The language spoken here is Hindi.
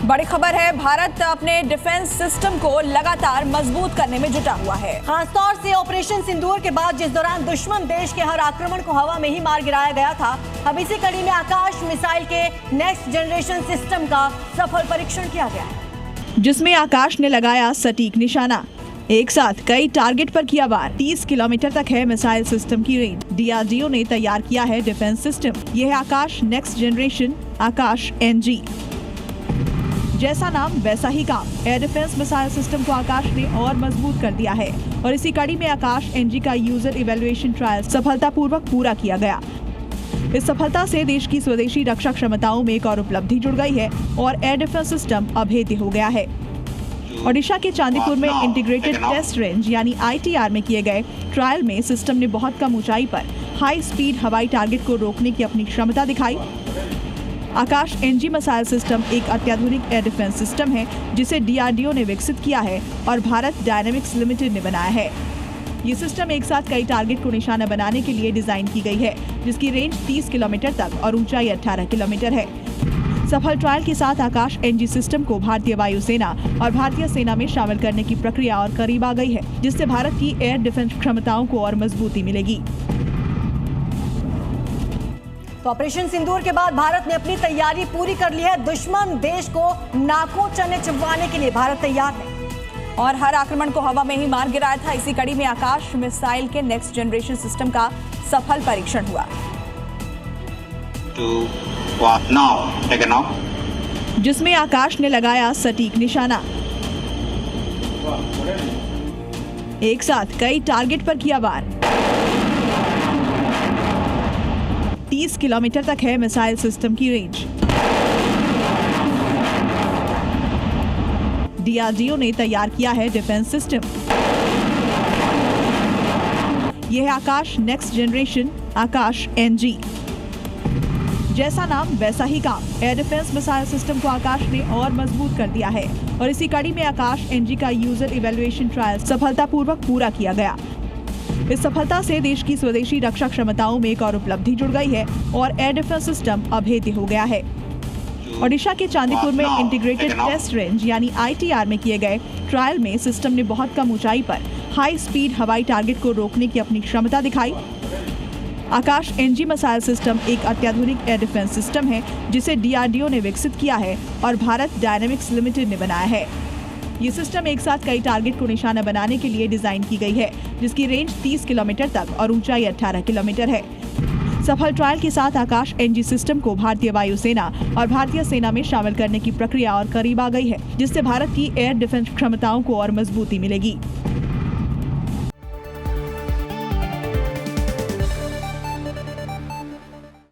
बड़ी खबर है, भारत अपने डिफेंस सिस्टम को लगातार मजबूत करने में जुटा हुआ है। खासतौर से ऑपरेशन सिंदूर के बाद, जिस दौरान दुश्मन देश के हर आक्रमण को हवा में ही मार गिराया गया था, अब इसी कड़ी में आकाश मिसाइल के नेक्स्ट जनरेशन सिस्टम का सफल परीक्षण किया गया, जिसमें आकाश ने लगाया सटीक निशाना। एक साथ कई टारगेट पर किया वार। 30 किलोमीटर तक है मिसाइल सिस्टम की रेंज। डीआरडीओ ने तैयार किया है डिफेंस सिस्टम। यह है आकाश नेक्स्ट जनरेशन आकाश NG। जैसा नाम वैसा ही काम। एयर डिफेंस मिसाइल सिस्टम को आकाश ने और मजबूत कर दिया है और इसी कड़ी में आकाश NG का यूजर इवैल्यूएशन ट्रायल सफलतापूर्वक पूरा किया गया। इस सफलता से देश की स्वदेशी रक्षा क्षमताओं में एक और उपलब्धि जुड़ गई है और एयर डिफेंस सिस्टम अभेद्य हो गया है। ओडिशा के चांदीपुर में इंटीग्रेटेड टेस्ट रेंज यानी ITR में किए गए ट्रायल में सिस्टम ने बहुत कम ऊंचाई पर हाई स्पीड हवाई टारगेट को रोकने की अपनी क्षमता दिखाई। आकाश NG मिसाइल सिस्टम एक अत्याधुनिक एयर डिफेंस सिस्टम है जिसे DRDO ने विकसित किया है और भारत डायनामिक्स लिमिटेड ने बनाया है। ये सिस्टम एक साथ कई टारगेट को निशाना बनाने के लिए डिजाइन की गई है, जिसकी रेंज 30 किलोमीटर तक और ऊंचाई 18 किलोमीटर है। सफल ट्रायल के साथ आकाश NG सिस्टम को भारतीय वायुसेना और भारतीय सेना में शामिल करने की प्रक्रिया और करीब आ गई है, जिससे भारत की एयर डिफेंस क्षमताओं को और मजबूती मिलेगी। तो ऑपरेशन सिंदूर के बाद भारत ने अपनी तैयारी पूरी कर ली है। दुश्मन देश को नाकों चने चुभवाने के लिए भारत तैयार है और हर आक्रमण को हवा में ही मार गिराया था। इसी कड़ी में आकाश मिसाइल के नेक्स्ट जनरेशन सिस्टम का सफल परीक्षण हुआ, जिसमें आकाश ने लगाया सटीक निशाना। एक साथ कई टारगेट पर किया वार। 30 किलोमीटर तक है मिसाइल सिस्टम की रेंज। DRDO ने तैयार किया है डिफेंस सिस्टम। यह है आकाश नेक्स्ट जनरेशन आकाश NG। जैसा नाम वैसा ही काम। एयर डिफेंस मिसाइल सिस्टम को आकाश ने और मजबूत कर दिया है और इसी कड़ी में आकाश NG का यूजर इवैल्यूएशन ट्रायल सफलतापूर्वक पूरा किया गया। इस सफलता से देश की स्वदेशी रक्षा क्षमताओं में एक और उपलब्धि जुड़ गई है और एयर डिफेंस सिस्टम अभेद्य हो गया है। ओडिशा के चांदीपुर में इंटीग्रेटेड टेस्ट रेंज यानी ITR में किए गए ट्रायल में सिस्टम ने बहुत कम ऊंचाई पर हाई स्पीड हवाई टारगेट को रोकने की अपनी क्षमता दिखाई। आकाश NG मिसाइल सिस्टम एक अत्याधुनिक एयर डिफेंस सिस्टम है जिसे DRDO ने विकसित किया है और भारत डायनामिक्स लिमिटेड ने बनाया है। ये सिस्टम एक साथ कई टारगेट को निशाना बनाने के लिए डिजाइन की गई है, जिसकी रेंज 30 किलोमीटर तक और ऊंचाई 18 किलोमीटर है। सफल ट्रायल के साथ आकाश NG सिस्टम को भारतीय वायुसेना और भारतीय सेना में शामिल करने की प्रक्रिया और करीब आ गई है, जिससे भारत की एयर डिफेंस क्षमताओं को और मजबूती मिलेगी।